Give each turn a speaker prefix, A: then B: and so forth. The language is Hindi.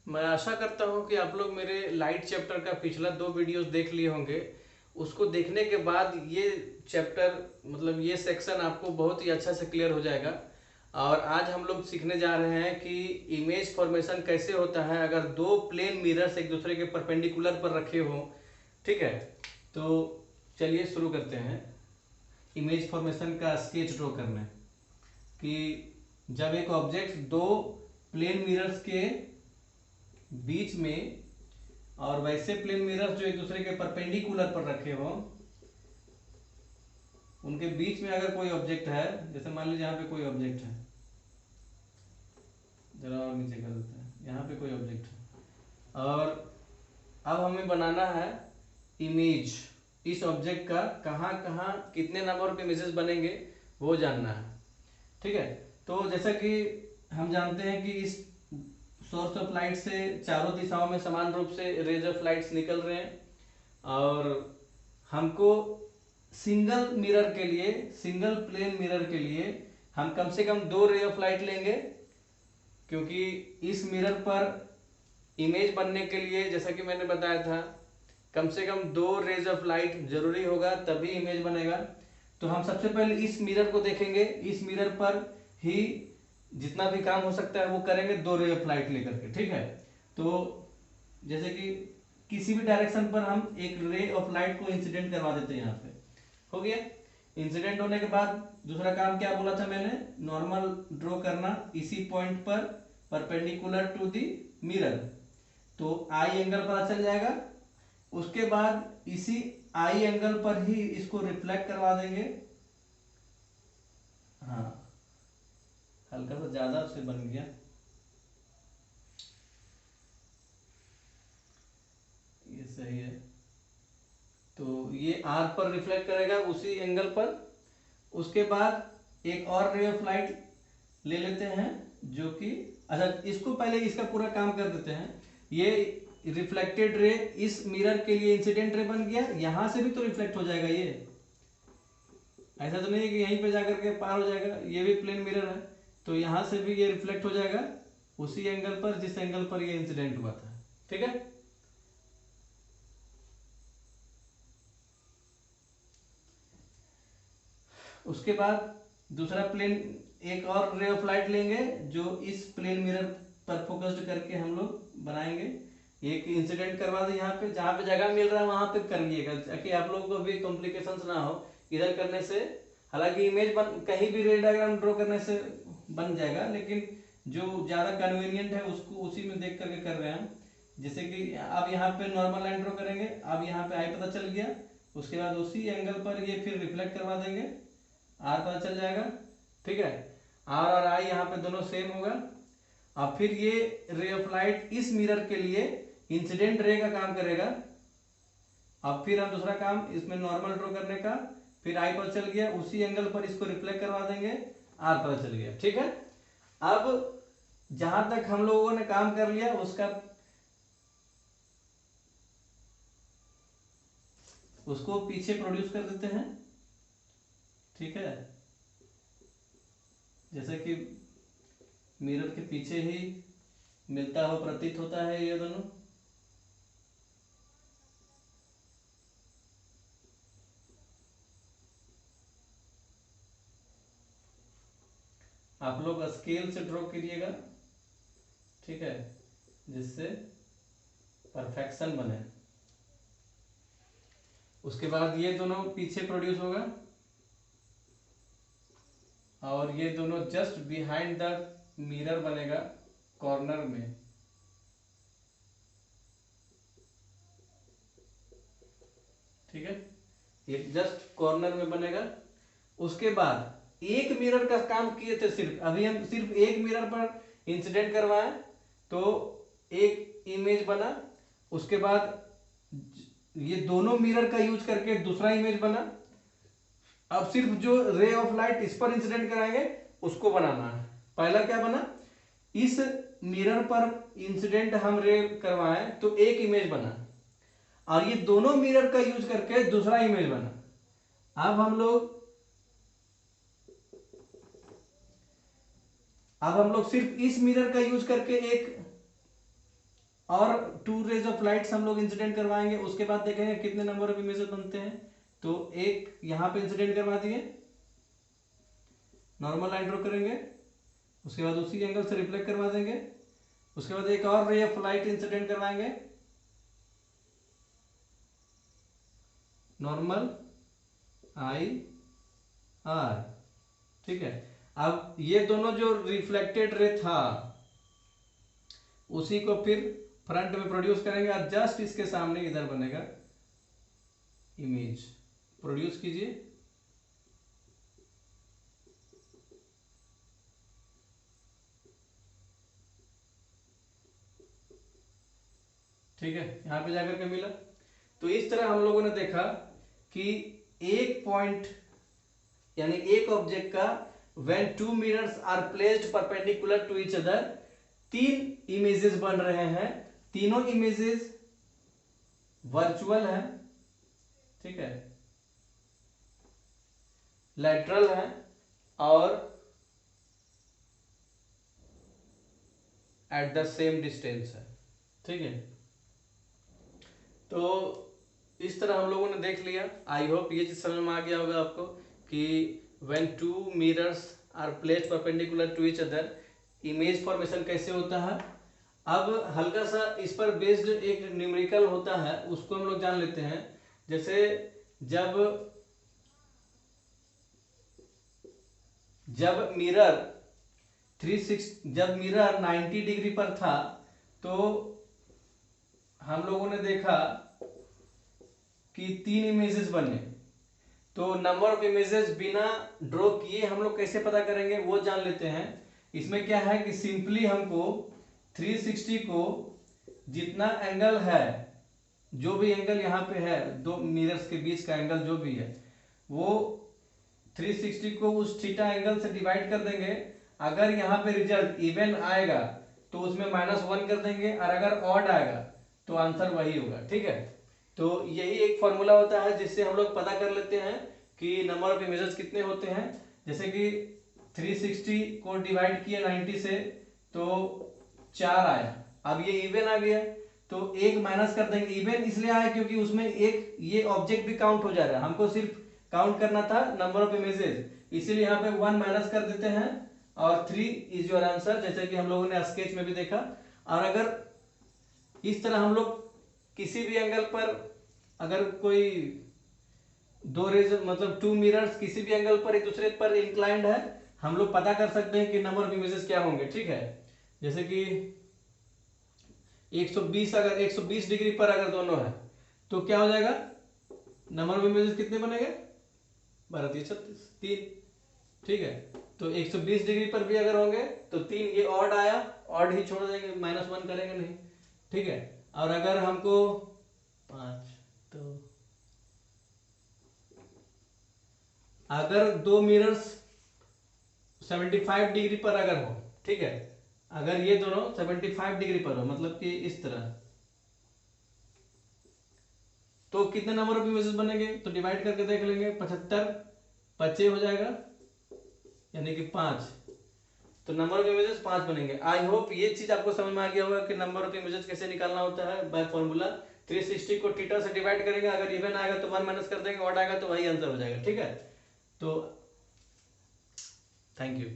A: मैं आशा करता हूँ कि आप लोग मेरे लाइट चैप्टर का पिछला 2 वीडियोस देख लिए होंगे। उसको देखने के बाद ये चैप्टर मतलब ये सेक्शन आपको बहुत ही अच्छा से क्लियर हो जाएगा। और आज हम लोग सीखने जा रहे हैं कि इमेज फॉर्मेशन कैसे होता है अगर दो प्लेन मिरर्स एक दूसरे के परपेंडिकुलर पर रखे हों। ठीक है, तो चलिए शुरू करते हैं इमेज फॉर्मेशन का स्केच ड्रॉ करना। कि जब एक ऑब्जेक्ट दो प्लेन मिरर्स के बीच में और वैसे प्लेन मिरर्स जो एक दूसरे के परपेंडिकुलर पर रखे हो उनके बीच में अगर कोई ऑब्जेक्ट है, जैसे मान लीजिए यहाँ पे कोई ऑब्जेक्ट है, जरा और नीचे कर देते हैं, यहाँ पे कोई ऑब्जेक्ट है और अब हमें बनाना है इमेज। इस ऑब्जेक्ट का कहाँ कहाँ कितने नंबर ऑफ इमेजेस बनेंगे वो जानना है। ठीक है, तो जैसा कि हम जानते हैं कि इस सोर्स ऑफ लाइट से चारों दिशाओं में समान रूप से रेज ऑफ लाइट्स निकल रहे हैं और हमको सिंगल मिरर के लिए, सिंगल प्लेन मिरर के लिए हम कम से कम 2 रे ऑफ लाइट लेंगे, क्योंकि इस मिरर पर इमेज बनने के लिए जैसा कि मैंने बताया था कम से कम 2 रेज ऑफ लाइट जरूरी होगा तभी इमेज बनेगा। तो हम सबसे पहले इस मिरर को देखेंगे, इस मिरर पर ही जितना भी काम हो सकता है वो करेंगे 2 रे ऑफ लाइट लेकर के। ठीक है, तो जैसे कि किसी भी डायरेक्शन पर हम एक रे ऑफ लाइट को इंसिडेंट करवा देते हैं। यहाँ पे हो गया। इंसिडेंट होने के बाद दूसरा काम क्या बोला था मैंने, नॉर्मल ड्रॉ करना इसी पॉइंट पर परपेंडिकुलर टू द मिरर, तो आई एंगल पता चल जाएगा। उसके बाद इसी आई एंगल पर ही इसको रिफ्लेक्ट करवा देंगे। हाँ, हल्का सा ज्यादा से बन गया, ये सही है। तो ये आर पर रिफ्लेक्ट करेगा उसी एंगल पर। उसके बाद एक और रे ऑफ लाइट ले लेते हैं जो कि, अच्छा इसको पहले इसका पूरा काम कर देते हैं। ये रिफ्लेक्टेड रे इस मिरर के लिए इंसिडेंट रे बन गया, यहां से भी तो रिफ्लेक्ट हो जाएगा। ये ऐसा तो नहीं है कि यहीं पे जाकर के पार हो जाएगा, ये भी प्लेन मिरर है तो यहां से भी ये रिफ्लेक्ट हो जाएगा उसी एंगल पर जिस एंगल पर ये इंसिडेंट हुआ था। ठीक है, उसके बाद दूसरा प्लेन एक और रे ऑफ लाइट लेंगे जो इस प्लेन मिरर पर फोकस्ड करके हम लोग बनाएंगे। एक इंसिडेंट करवा दे यहाँ पे, जहाँ पे जगह मिल रहा है वहां पे करिएगा ताकि आप लोगों को भी कॉम्प्लिकेशंस ना हो इधर करने से। हालांकि इमेज बन कहीं भी रे डायग्राम ड्रॉ करने से बन जाएगा, लेकिन जो ज्यादा कन्वीनियंट है उसको उसी में देख करके कर रहे हैं हम। जैसे कि अब यहाँ पे नॉर्मल लाइन ड्रॉ करेंगे, अब यहाँ पे आई पता चल गया, उसके बाद उसी एंगल पर ये फिर रिफ्लेक्ट करवा देंगे, आर पता चल जाएगा। ठीक है, आर और आई यहाँ पे दोनों सेम होगा। अब फिर ये रे ऑफ लाइट इस मिरर के लिए इंसिडेंट रे का काम करेगा। अब फिर हम दूसरा काम इसमें नॉर्मल ड्रॉ करने का, फिर आई पता चल गया उसी एंगल पर इसको रिफ्लेक्ट करवा देंगे, आर पता चल गया। ठीक है, अब जहां तक हम लोगों ने काम कर लिया उसका उसको पीछे प्रोड्यूस कर देते हैं। ठीक है, जैसे कि मिरर के पीछे ही मिलता हुआ प्रतीत होता है ये दोनों। आप लोग स्केल से ड्रॉ करिएगा, ठीक है, जिससे परफेक्शन बने। उसके बाद ये दोनों पीछे प्रोड्यूस होगा और ये दोनों जस्ट बिहाइंड द मिरर बनेगा कॉर्नर में। ठीक है, ये जस्ट कॉर्नर में बनेगा। उसके बाद एक मिरर का काम किए थे, सिर्फ अभी हम सिर्फ एक मिरर पर इंसिडेंट करवाएं तो एक इमेज बना। उसके बाद ये दोनों मिरर का यूज करके दूसरा इमेज बना। अब सिर्फ जो रे ऑफ लाइट इस पर इंसिडेंट कराएंगे उसको बनाना है। पहला क्या बना, इस मिरर पर इंसिडेंट हम रे करवाएं तो एक इमेज बना और ये दोनों मिरर का यूज करके दूसरा इमेज बना। अब हम लोग सिर्फ इस मिरर का यूज करके एक और 2 रेज ऑफ लाइट्स हम लोग इंसिडेंट करवाएंगे, उसके बाद देखेंगे कितने नंबर ऑफ इमेजेस बनते हैं। तो एक यहाँ पे इंसिडेंट करवा दिए, नॉर्मल लाइन ड्रॉ करेंगे, उसके बाद उसी एंगल से रिफ्लेक्ट करवा देंगे, उसके बाद एक और रे ऑफ लाइट इंसिडेंट करवाएंगे, नॉर्मल आई आर, ठीक है। अब ये दोनों जो रिफ्लेक्टेड रे था उसी को फिर फ्रंट में प्रोड्यूस करेंगे और जस्ट इसके सामने इधर बनेगा इमेज। प्रोड्यूस कीजिए, ठीक है, यहां पे जाकर के मिला। तो इस तरह हम लोगों ने देखा कि एक पॉइंट यानी एक ऑब्जेक्ट का when 2 mirrors are placed perpendicular to each other, 3 images बन रहे हैं। तीनों इमेजेस वर्चुअल है, ठीक है, लैटरल है और एट द सेम डिस्टेंस है, ठीक है। तो इस तरह हम लोगों ने देख लिया। आई होप ये चीज समझ में आ गया होगा आपको कि when 2 mirrors are placed perpendicular to each other image formation कैसे होता है। अब हल्का सा इस पर बेस्ड एक न्यूमेरिकल होता है, उसको हम लोग जान लेते हैं। जैसे जब मिरर 90 डिग्री पर था तो हम लोगों ने देखा कि 3 इमेजेस बने। तो नंबर ऑफ इमेजेस बिना ड्रॉ किए हम लोग कैसे पता करेंगे वो जान लेते हैं। इसमें क्या है कि सिंपली हमको 360 को जितना एंगल है, जो भी एंगल यहाँ पे है, दो मिरर्स के बीच का एंगल जो भी है, वो 360 को उस थीटा एंगल से डिवाइड कर देंगे। अगर यहाँ पे रिजल्ट इवन आएगा तो उसमें -1 कर देंगे, और अगर ऑड आएगा तो आंसर वही होगा, ठीक है। तो यही एक फॉर्मूला होता है जिससे हम लोग पता कर लेते हैं कि नंबर ऑफ इमेजेस कितने होते हैं। जैसे कि 360 को डिवाइड किया 90 से तो 4 आया। अब ये इवन आ गया तो एक माइनस कर देंगे। इवन इसलिए आया क्योंकि उसमें एक ये ऑब्जेक्ट भी काउंट हो जा रहा है, हमको सिर्फ काउंट करना था नंबर ऑफ इमेजेस, इसीलिए यहाँ पे 1 माइनस कर देते हैं और 3 इज योर आंसर, जैसे कि हम लोगों ने स्केच में भी देखा। और अगर इस तरह हम लोग किसी भी एंगल पर अगर कोई दो रेज मतलब 2 मिरर्स किसी भी एंगल पर एक दूसरे पर इंक्लाइंड है, हम लोग पता कर सकते हैं कि नंबर ऑफ इमेजेस क्या होंगे, ठीक है। जैसे कि 120 अगर 120 डिग्री पर अगर दोनों है तो क्या हो जाएगा, नंबर ऑफ इमेजेस कितने बनेंगे, 12 3 36 3, ठीक है। तो 120 डिग्री पर भी अगर होंगे तो 3, ये ऑड आया, ऑड ही छोड़ देंगे, -1 करेंगे नहीं, ठीक है। और अगर हमको 5 तो अगर दो मिरर्स 75 डिग्री पर अगर हो, ठीक है, अगर ये दोनों 75 डिग्री पर हो मतलब कि इस तरह, तो कितने नंबर ऑफ इमेजेस बनेंगे, तो डिवाइड करके देख लेंगे। 75 25 हो जाएगा यानी कि 5, तो नंबर ऑफ इमेजेस 5 बनेंगे। आई होप ये चीज आपको समझ में आ गया होगा कि नंबर ऑफ इमेजेस कैसे निकालना होता है बाय फॉर्मूला। 360 को थीटा से डिवाइड करेंगे, अगर इवन आएगा तो 1 माइनस कर देंगे, ऑड आएगा तो वही आंसर हो जाएगा, ठीक है। तो थैंक यू।